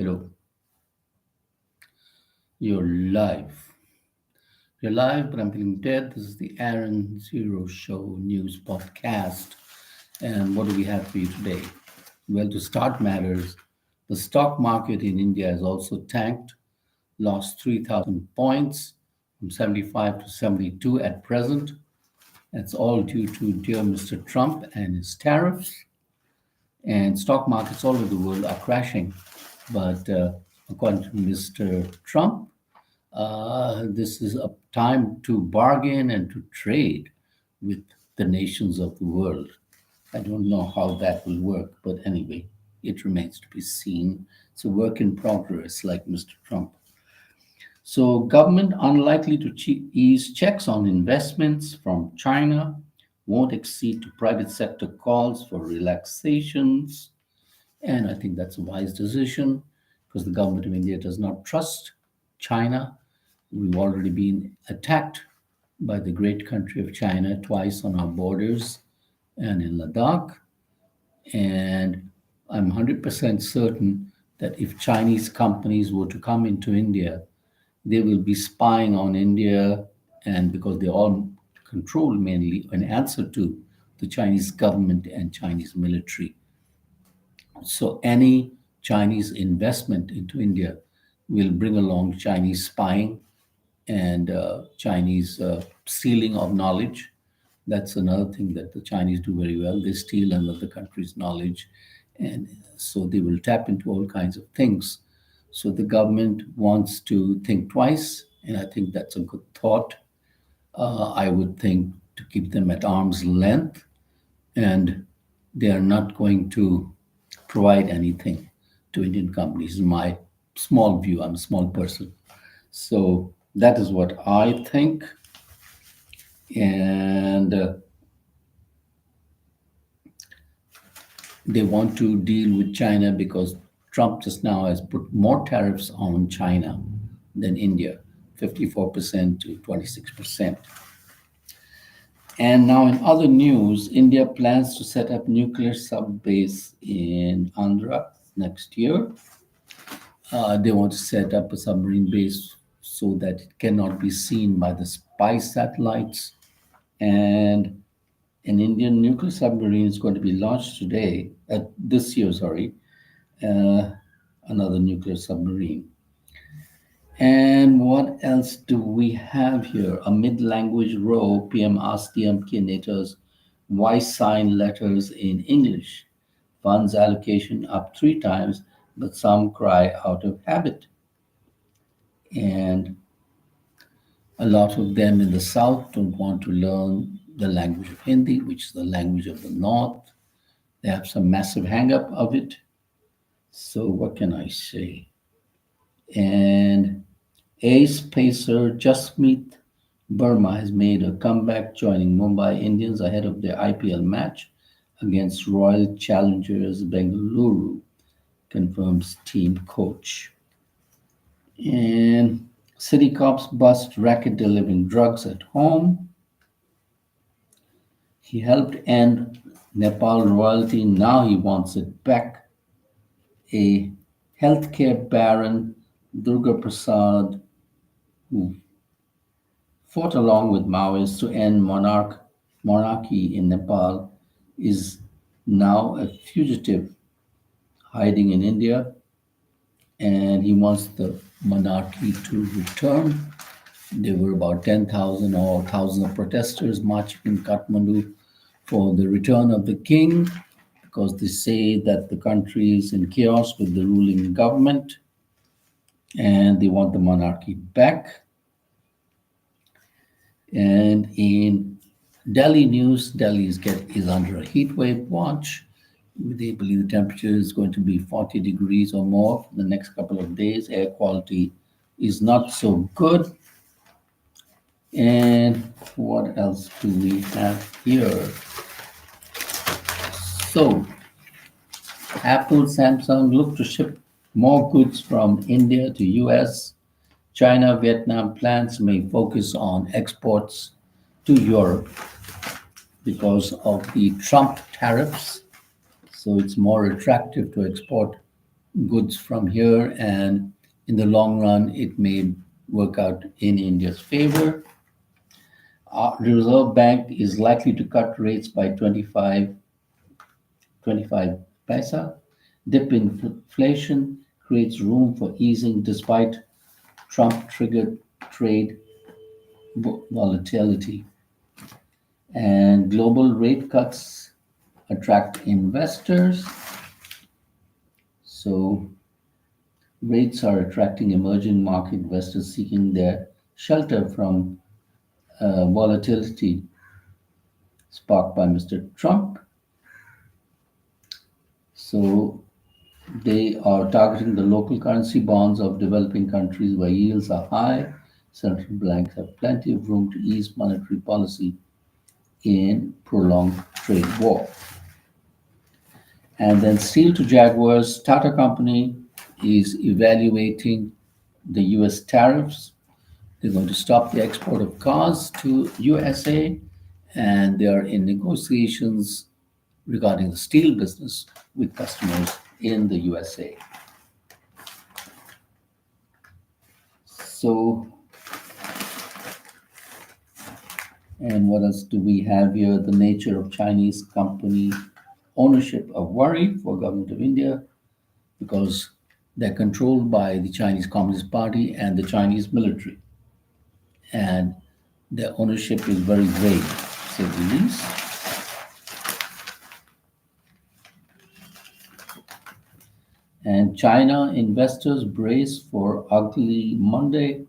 Hello, you're live. You're live, but I'm feeling dead. This is the Aaron Zero Show News Podcast. And what do we have for you today? Well, to start matters, the stock market in India has also tanked, lost 3,000 points from 75 to 72 at present. That's all due to dear Mr. Trump and his tariffs. And stock markets all over the world are crashing. But according to Mr. Trump, this is a time to bargain and to trade with the nations of the world. I don't know how that will work, but anyway, it remains to be seen. It's a work in progress, like Mr. Trump. So, government unlikely to ease checks on investments from China, won't accede to private sector calls for relaxations. And I think that's a wise decision because the government of India does not trust China. We've already been attacked by the great country of China twice on our borders and in Ladakh. And I'm 100% certain that if Chinese companies were to come into India, they will be spying on India, and because they all control mainly an answer to the Chinese government and Chinese military. So any Chinese investment into India will bring along Chinese spying and Chinese stealing of knowledge. That's another thing that the Chinese do very well. They steal another country's knowledge, and so they will tap into all kinds of things. So the government wants to think twice, and I think that's a good thought. I would think to keep them at arm's length, and they are not going to provide anything to Indian companies. In my small view, I'm a small person. So that is what I think. And they want to deal with China because Trump just now has put more tariffs on China than India, 54% to 26%. And now, in other news, India plans to set up nuclear sub base in Andhra next year. They want to set up a submarine base so that it cannot be seen by the spy satellites. And an Indian nuclear submarine is going to be launched this year, sorry, uh, another nuclear submarine. And what else do we have here? Amid language row, PM asked DMK senators why sign letters in English. Funds allocation up three times, but some cry out of habit. And a lot of them in the South don't want to learn the language of Hindi, which is the language of the North. They have some massive hang up of it. So, what can I say? And ace pacer Jasmeet Burma has made a comeback, joining Mumbai Indians ahead of their IPL match against Royal Challengers Bengaluru, confirms team coach. And city cops bust racket delivering drugs at home. He helped end Nepal royalty, now he wants it back. A healthcare baron, Durga Prasad, who fought along with Maoists to end monarchy in Nepal, is now a fugitive hiding in India, and he wants the monarchy to return. There were about 10,000 or 1,000 of protesters marching in Kathmandu for the return of the king because they say that the country is in chaos with the ruling government and they want the monarchy back. And in Delhi news, Delhi is under a heat wave watch. They believe the temperature is going to be 40 degrees or more for the next couple of days. Air quality is not so good. And what else do we have here? So, Apple, Samsung look to ship more goods from India to US. China, Vietnam plants may focus on exports to Europe because of the Trump tariffs. So it's more attractive to export goods from here, and in the long run, it may work out in India's favor. The Reserve Bank is likely to cut rates by 25 paisa. Dip in inflation creates room for easing despite Trump triggered trade volatility. And global rate cuts attract investors. So rates are attracting emerging market investors seeking their shelter from volatility sparked by Mr. Trump. So they are targeting the local currency bonds of developing countries where yields are high. Central banks have plenty of room to ease monetary policy in prolonged trade war. And then steel to Jaguars, Tata Company is evaluating the US tariffs. They're going to stop the export of cars to USA, and they are in negotiations regarding the steel business with customers in the USA. So, and what else do we have here? The nature of Chinese company ownership of worry for government of India because they're controlled by the Chinese Communist Party and the Chinese military, and their ownership is very vague, to say the least. And China investors brace for ugly Monday.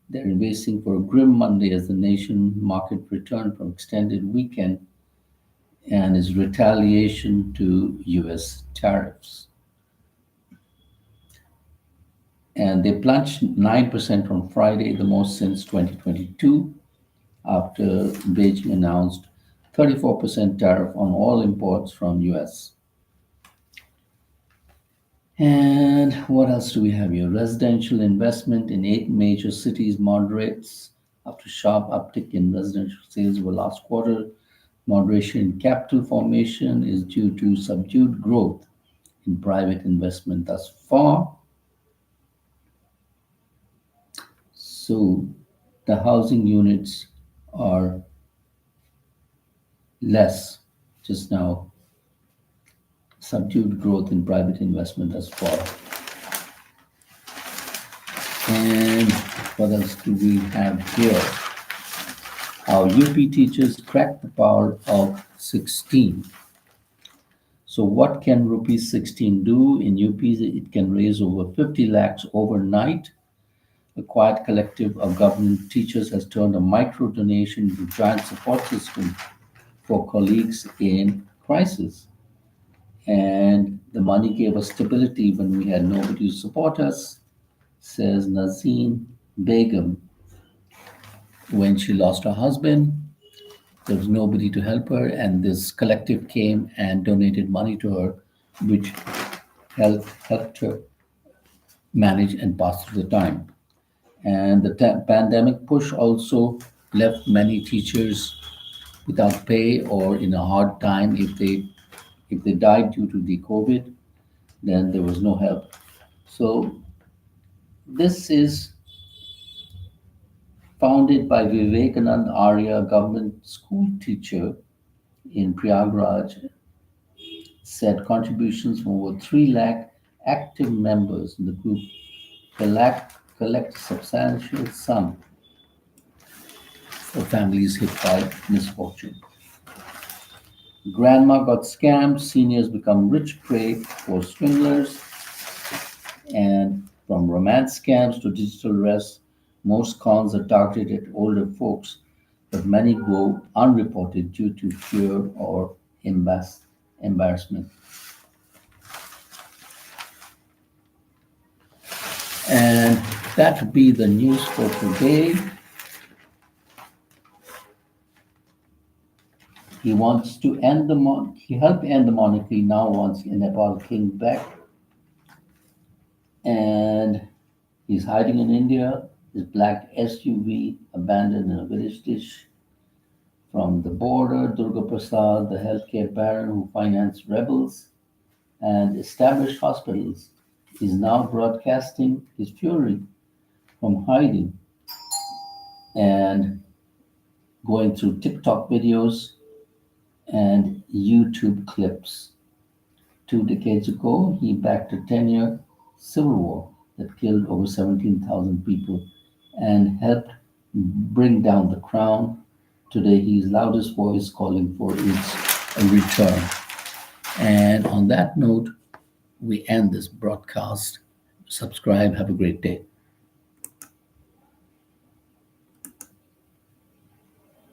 They're investing for a grim Monday as the nation market returned from extended weekend and is retaliation to US tariffs. And they plunged 9% on Friday, the most since 2022, after Beijing announced 34% tariff on all imports from US. And what else do we have here? Residential investment in 8 major cities moderates after sharp uptick in residential sales over last quarter. Moderation in capital formation is due to subdued growth in private investment thus far. So the housing units are less just now. Subdued growth in private investment thus far. And what else do we have here? How UP teachers crack the power of 16. So what can rupees 16 do? In UP, it can raise over 50 lakhs overnight. A quiet collective of government teachers has turned a micro donation into a giant support system for colleagues in crisis. And the money gave us stability when we had nobody to support us, says Nazeen Begum. When she lost her husband, there was nobody to help her, and this collective came and donated money to her, which helped her manage and pass through the time. And the pandemic push also left many teachers without pay or in a hard time. If they died due to the COVID, then there was no help. So this is founded by Vivekanand Arya, government school teacher in Prayagraj, said contributions from over 3 lakh active members in the group collect a substantial sum for families hit by misfortune. Grandma got scammed, seniors become rich prey for swindlers, and from romance scams to digital arrests, most cons are targeted at older folks, but many go unreported due to fear or embarrassment. And that would be the news for today. He wants to end he helped end the monarchy, now wants a Nepal king back. And he's hiding in India. His black SUV abandoned in a village dish. From the border, Durga Prasad, the healthcare baron who financed rebels and established hospitals, He's now broadcasting his fury from hiding and going through TikTok videos and YouTube clips. 2 decades ago, he backed a 10-year civil war that killed over 17,000 people and helped bring down the crown. Today, he is loudest voice calling for its return. And on that note, we end this broadcast. Subscribe. Have a great day.